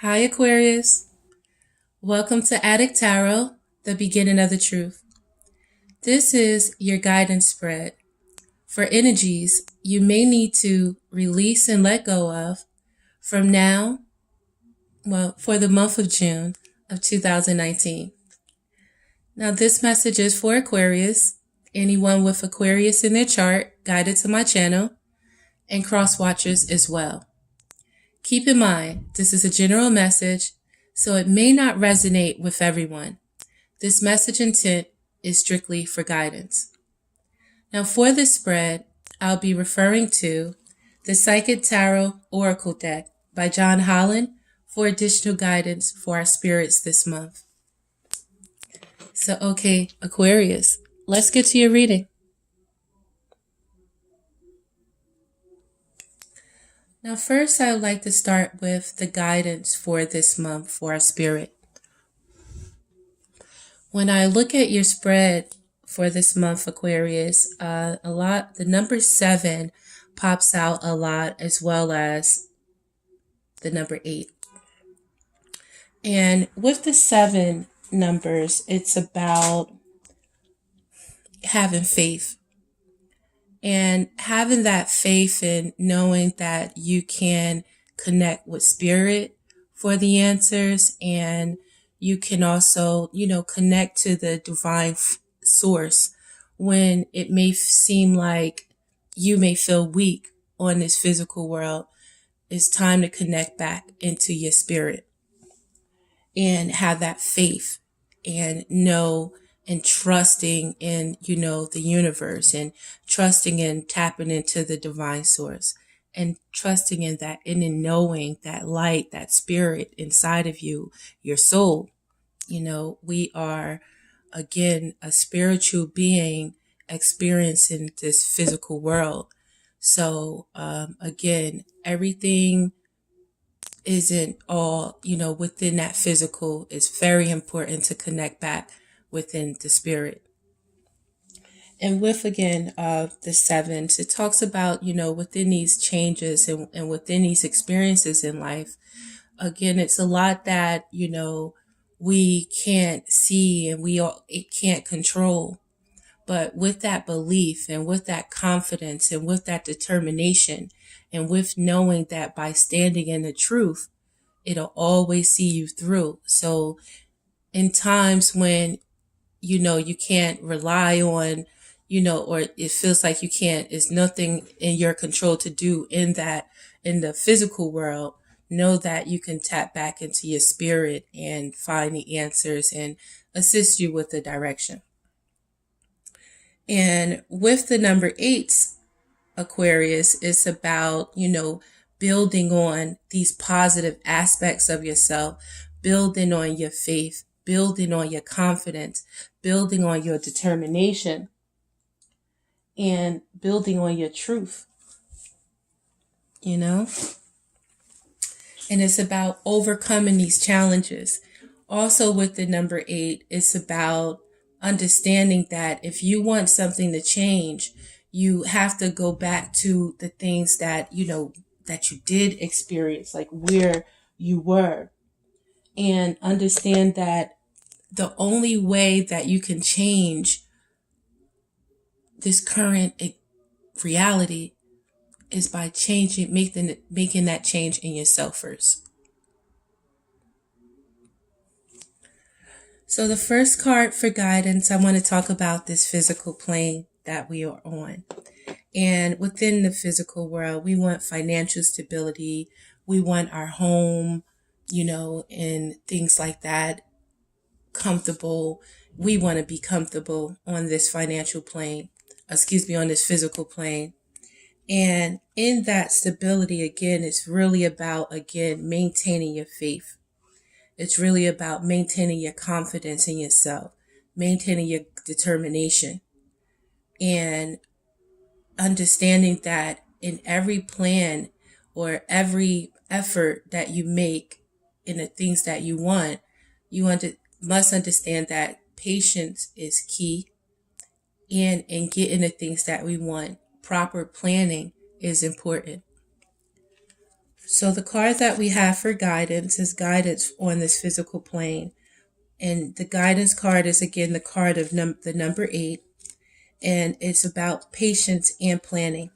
Hi, Aquarius. Welcome to Adik Tarot, the beginning of the truth. This is your guidance spread. For energies you may need to release and let go of from now, for the month of June of 2019. Now, this message is for Aquarius, anyone with Aquarius in their chart, guided to my channel, and cross watchers as well. Keep in mind, this is a general message, so it may not resonate with everyone. This message intent is strictly for guidance. Now, for this spread, I'll be referring to the Psychic Tarot Oracle deck by John Holland for additional guidance for our spirits this month. So, okay, Aquarius, let's get to your reading. Now, first, I would like to start with the guidance for this month for our spirit. When I look at your spread for this month, Aquarius, the number 7 pops out a lot, as well as the number 8. And with the 7 numbers, it's about having faith. And having that faith in knowing that you can connect with spirit for the answers, and you can also, connect to the divine source when it may seem like you may feel weak on this physical world. It's time to connect back into your spirit and have that faith and know and trusting in, the universe, and trusting in tapping into the divine source, and trusting in that, and in knowing that light, that spirit inside of you, your soul. We are, again, a spiritual being experiencing this physical world. So, again, everything isn't all, within that physical. It's very important to connect back within the spirit. And with, again, the 7s, it talks about, within these changes and within these experiences in life, again, it's a lot that, we can't see and it can't control. But with that belief and with that confidence and with that determination, and with knowing that by standing in the truth, it'll always see you through. So in times when, you can't rely on, or it feels like you can't, it's nothing in your control to do in the physical world, know that you can tap back into your spirit and find the answers and assist you with the direction. And with the number 8s, Aquarius, it's about, building on these positive aspects of yourself, building on your faith, building on your confidence, building on your determination, and building on your truth, And it's about overcoming these challenges. Also with the number 8, it's about understanding that if you want something to change, you have to go back to the things that, that you did experience, like where you were, and understand that the only way that you can change this current reality is by making that change in yourself first. So the first card for guidance, I want to talk about this physical plane that we are on. And within the physical world, we want financial stability. We want our home, and things like that, comfortable. We want to be comfortable on this financial plane, on this physical plane. And in that stability, again, it's really about, maintaining your faith. It's really about maintaining your confidence in yourself, maintaining your determination, and understanding that in every plan or every effort that you make in the things that you want, must understand that patience is key. And in getting the things that we want, proper planning is important. So the card that we have for guidance is guidance on this physical plane. And the guidance card is again the card of the number 8. And it's about patience and planning.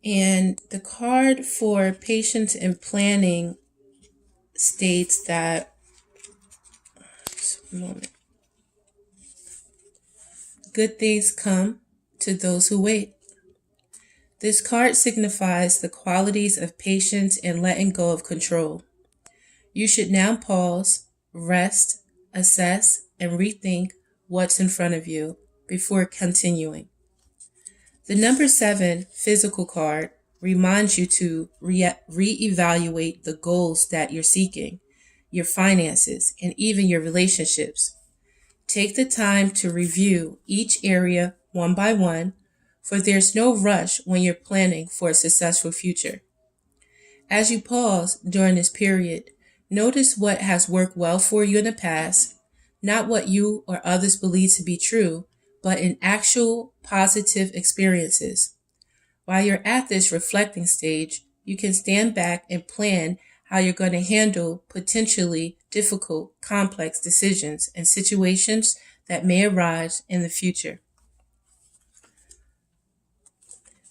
And the card for patience and planning states that, just a moment, good things come to those who wait. This card signifies the qualities of patience and letting go of control. You should now pause, rest, assess, and rethink what's in front of you before continuing. The number 7 physical card reminds you to reevaluate the goals that you're seeking, your finances, and even your relationships. Take the time to review each area one by one, for there's no rush when you're planning for a successful future. As you pause during this period, notice what has worked well for you in the past, not what you or others believe to be true, but in actual positive experiences. While you're at this reflecting stage, you can stand back and plan how you're going to handle potentially difficult, complex decisions and situations that may arise in the future.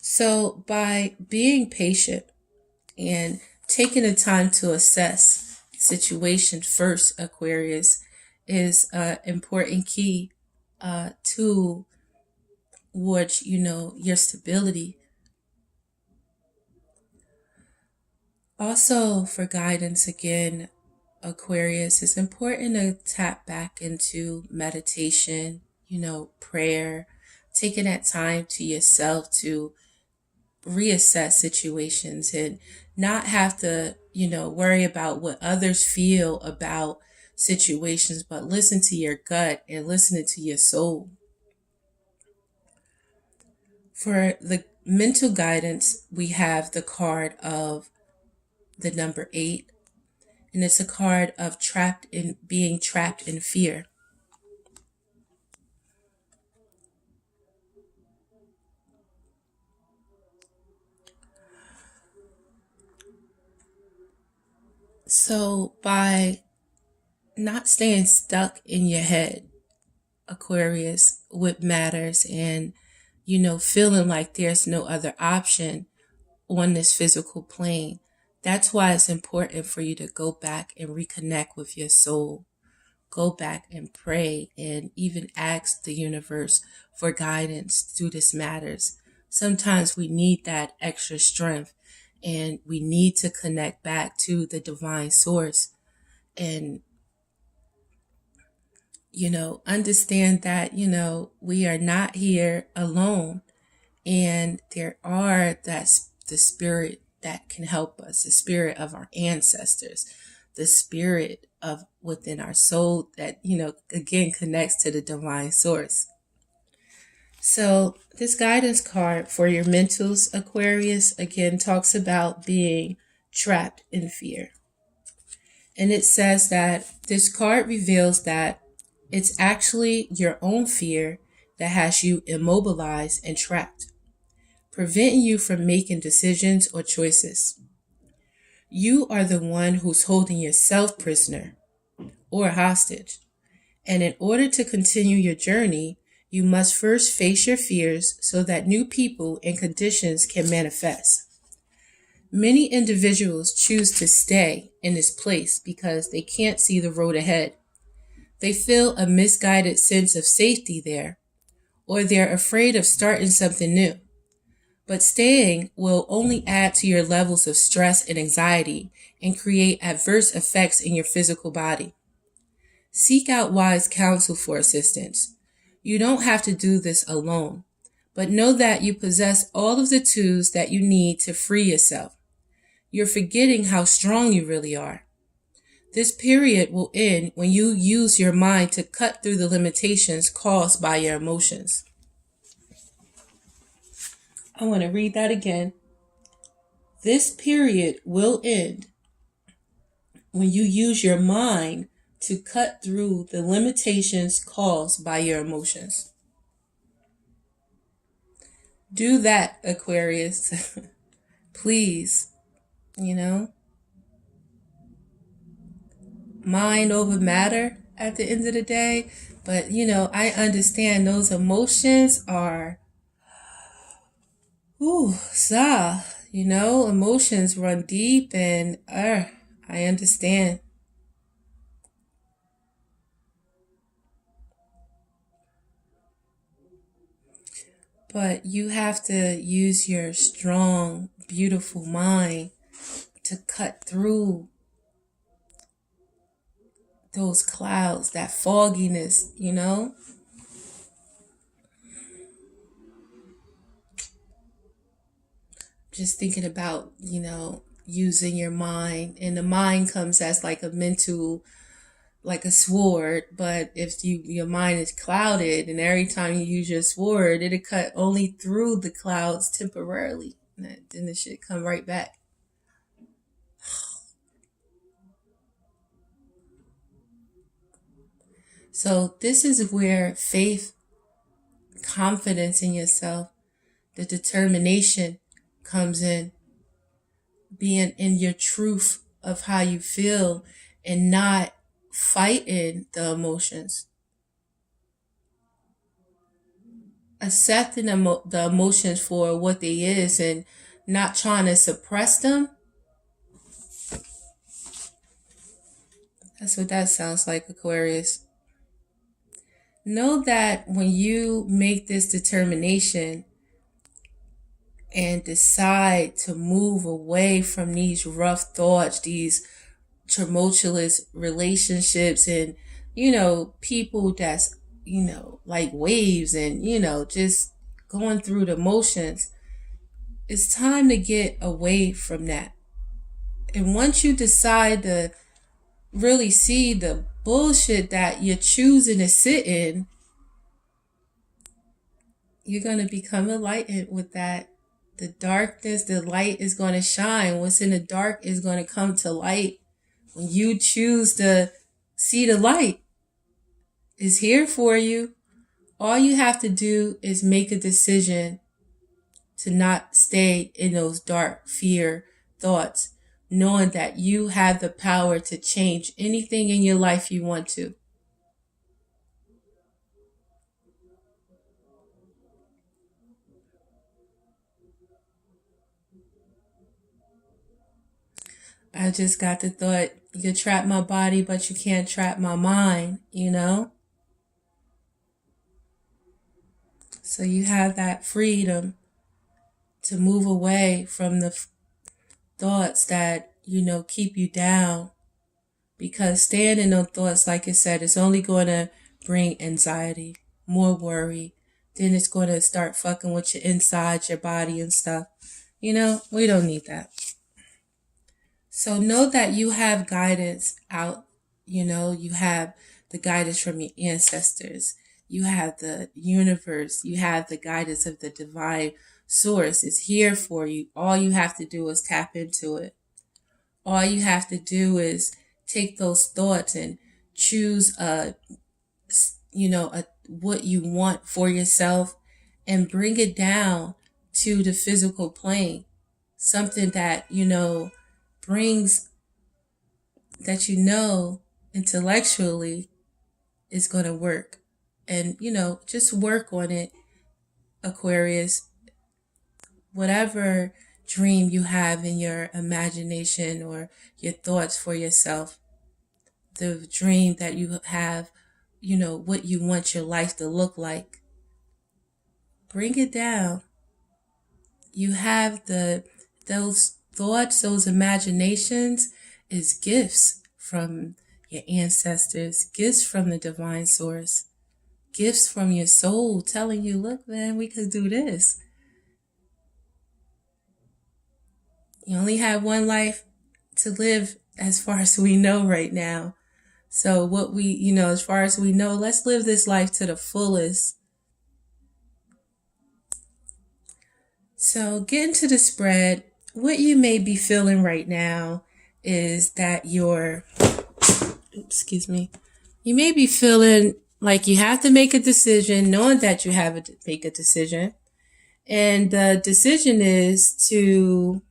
So by being patient and taking the time to assess situation first, Aquarius, is an important key towards, your stability. Also, for guidance, again, Aquarius, it's important to tap back into meditation, prayer, taking that time to yourself to reassess situations and not have to, worry about what others feel about situations, but listen to your gut and listen to your soul. For the mental guidance, we have the card of the number 8, and it's a card of being trapped in fear. So by not staying stuck in your head, Aquarius, what matters, and feeling like there's no other option on this physical plane, that's why it's important for you to go back and reconnect with your soul. Go back and pray and even ask the universe for guidance through this matters. Sometimes we need that extra strength and we need to connect back to the divine source and, understand that, we are not here alone, and there are the spirit that can help us, the spirit of our ancestors, the spirit of within our soul that, again, connects to the divine source. So this guidance card for your mentals, Aquarius, again, talks about being trapped in fear. And it says that this card reveals that it's actually your own fear that has you immobilized and trapped, preventing you from making decisions or choices. You are the one who's holding yourself prisoner or hostage. And in order to continue your journey, you must first face your fears so that new people and conditions can manifest. Many individuals choose to stay in this place because they can't see the road ahead. They feel a misguided sense of safety there, or they're afraid of starting something new. But staying will only add to your levels of stress and anxiety and create adverse effects in your physical body. Seek out wise counsel for assistance. You don't have to do this alone, but know that you possess all of the tools that you need to free yourself. You're forgetting how strong you really are. This period will end when you use your mind to cut through the limitations caused by your emotions. I want to read that again. This period will end when you use your mind to cut through the limitations caused by your emotions. Do that, Aquarius. Please, you know, mind over matter at the end of the day. But, I understand those emotions are, emotions run deep and, I understand. But you have to use your strong, beautiful mind to cut through those clouds, that fogginess, Just thinking about, using your mind. And the mind comes as like a mental, like a sword. But if your mind is clouded and every time you use your sword, it'll cut only through the clouds temporarily. And then the shit come right back. So this is where faith, confidence in yourself, the determination comes in. Being in your truth of how you feel and not fighting the emotions. Accepting the emotions for what they is and not trying to suppress them. That's what that sounds like, Aquarius. Know that when you make this determination and decide to move away from these rough thoughts, these tumultuous relationships, and, people that's, like waves and, just going through the motions, it's time to get away from that. And once you decide to really see the bullshit that you're choosing to sit in, you're going to become enlightened with that. The darkness, the light is going to shine. What's in the dark is going to come to light. When you choose to see the light, it's here for you. All you have to do is make a decision to not stay in those dark fear thoughts, knowing that you have the power to change anything in your life you want to. I just got the thought, you can trap my body, but you can't trap my mind, So you have that freedom to move away from the thoughts that, keep you down. Because staying in those thoughts, like I said, it's only going to bring anxiety, more worry. Then it's going to start fucking with your inside, your body and stuff. We don't need that. So know that you have guidance out. You have the guidance from your ancestors. You have the universe. You have the guidance of the divine source. It's here for you. All you have to do is tap into it. All you have to do is take those thoughts and choose what you want for yourself and bring it down to the physical plane. Something that, brings that intellectually is going to work. And, just work on it, Aquarius. Whatever dream you have in your imagination or your thoughts for yourself, the dream that you have, what you want your life to look like, bring it down. You have those thoughts, those imaginations is gifts from your ancestors, gifts from the divine source, gifts from your soul telling you, look, man, we could do this. You only have one life to live as far as we know right now. So what we, as far as we know, let's live this life to the fullest. So get into the spread. What you may be feeling right now is that you may be feeling like you have to make a decision, knowing that you have to make a decision. And the decision is to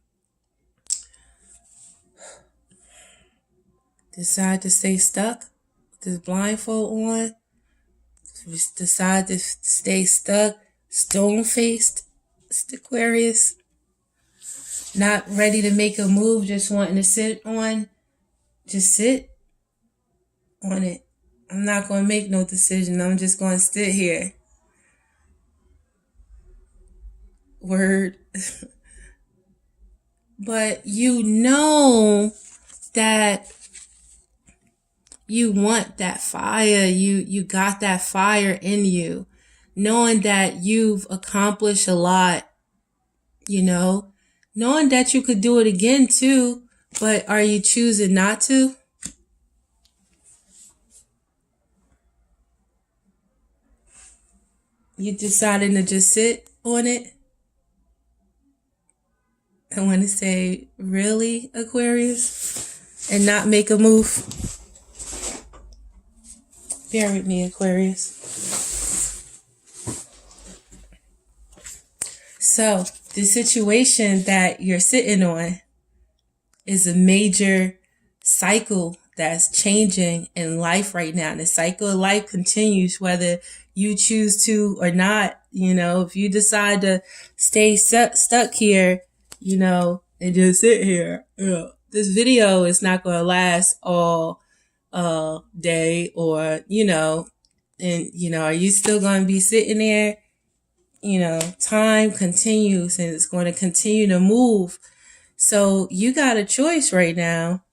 Decide to stay stuck with this blindfold on. Decide to stay stuck, stone-faced, Aquarius. Not ready to make a move, just wanting to sit on. Just sit on it. I'm not going to make no decision. I'm just going to sit here. Word. But you know that you want that fire. You got that fire in you. Knowing that you've accomplished a lot, knowing that you could do it again too, but are you choosing not to? You deciding to just sit on it? I want to say, really, Aquarius? And not make a move? Bear with me, Aquarius. So, the situation that you're sitting on is a major cycle that's changing in life right now. The cycle of life continues whether you choose to or not. If you decide to stay stuck here, and just sit here, this video is not going to last all day or, are you still going to be sitting there? Time continues and it's going to continue to move. So you got a choice right now.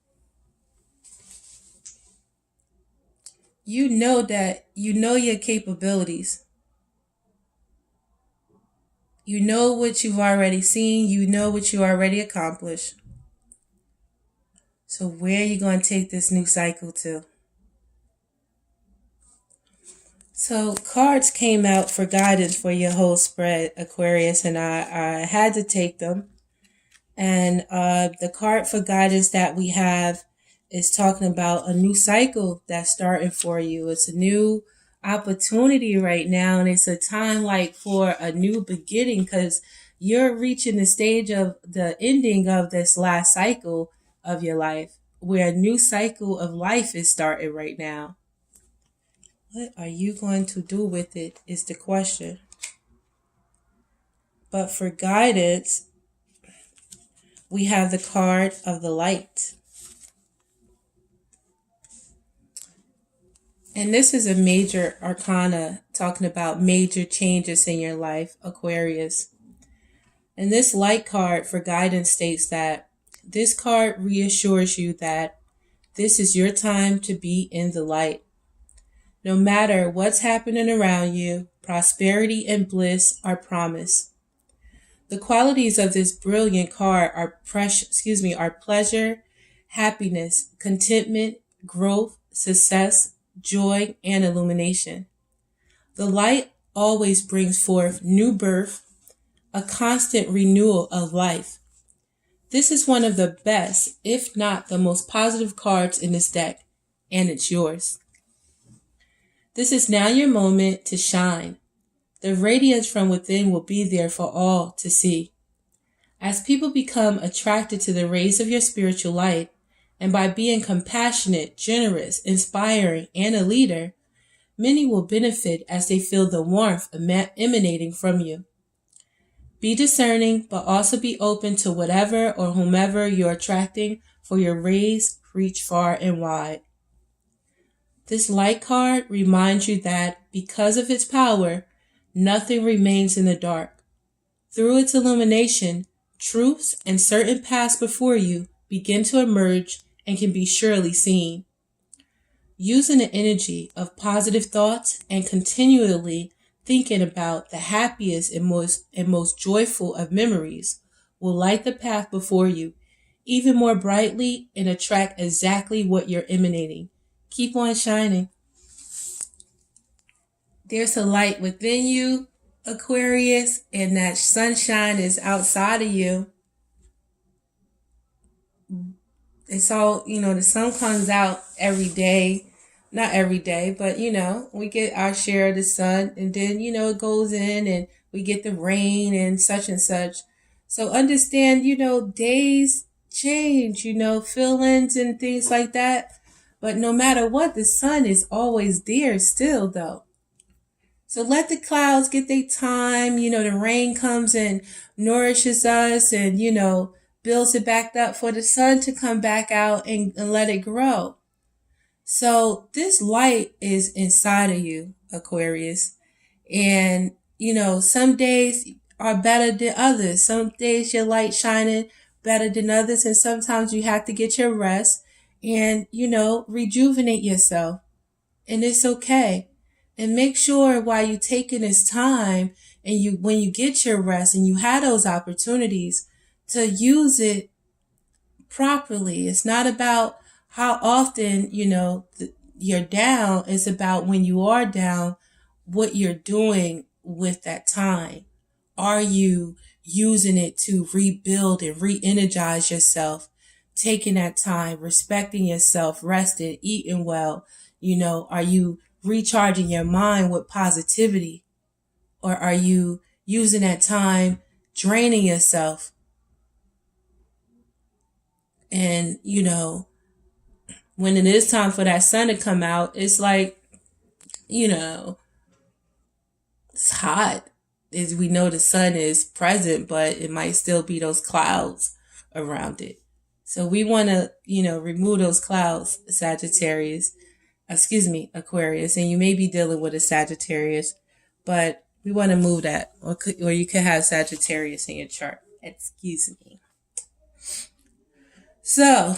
You know your capabilities. You know what you've already seen. You know what you already accomplished. So where are you going to take this new cycle to? So cards came out for guidance for your whole spread, Aquarius, and I had to take them. And the card for guidance that we have is talking about a new cycle that's starting for you. It's a new opportunity right now, and it's a time like for a new beginning because you're reaching the stage of the ending of this last cycle of your life, where a new cycle of life is starting right now. What are you going to do with it is the question. But for guidance, we have the card of the light. And this is a major arcana talking about major changes in your life, Aquarius. And this light card for guidance states that this card reassures you that this is your time to be in the light. No matter what's happening around you, prosperity and bliss are promised. The qualities of this brilliant card are pleasure, happiness, contentment, growth, success, joy, and illumination. The light always brings forth new birth, a constant renewal of life. This is one of the best, if not the most positive cards in this deck, and it's yours. This is now your moment to shine. The radiance from within will be there for all to see. As people become attracted to the rays of your spiritual light, and by being compassionate, generous, inspiring, and a leader, many will benefit as they feel the warmth emanating from you. Be discerning, but also be open to whatever or whomever you're attracting, for your rays reach far and wide. This light card reminds you that because of its power, nothing remains in the dark. Through its illumination, truths and certain paths before you begin to emerge and can be surely seen. Using the energy of positive thoughts and continually thinking about the happiest and most joyful of memories will light the path before you even more brightly and attract exactly what you're emanating. Keep on shining. There's a light within you, Aquarius, and that sunshine is outside of you. It's all, the sun comes out every day. Not every day, but, we get our share of the sun, and then, it goes in and we get the rain and such and such. So understand, days change, feelings and things like that. But no matter what, the sun is always there still, though. So let the clouds get their time. The rain comes and nourishes us and, builds it back up for the sun to come back out and let it grow. So this light is inside of you, Aquarius. And, some days are better than others. Some days your light shining better than others. And sometimes you have to get your rest and, rejuvenate yourself. And it's okay. And make sure while you're taking this time and when you get your rest and you have those opportunities to use it properly. It's not about how often, you're down. It's about when you are down, what you're doing with that time. Are you using it to rebuild and re-energize yourself? Taking that time, respecting yourself, resting, eating well. Are you recharging your mind with positivity? Or are you using that time draining yourself? And, when it is time for that sun to come out, it's like, it's hot. As we know, the sun is present, but it might still be those clouds around it. So we want to, remove those clouds, Sagittarius. Aquarius. And you may be dealing with a Sagittarius, but we want to move that. Or you could have Sagittarius in your chart. Excuse me. So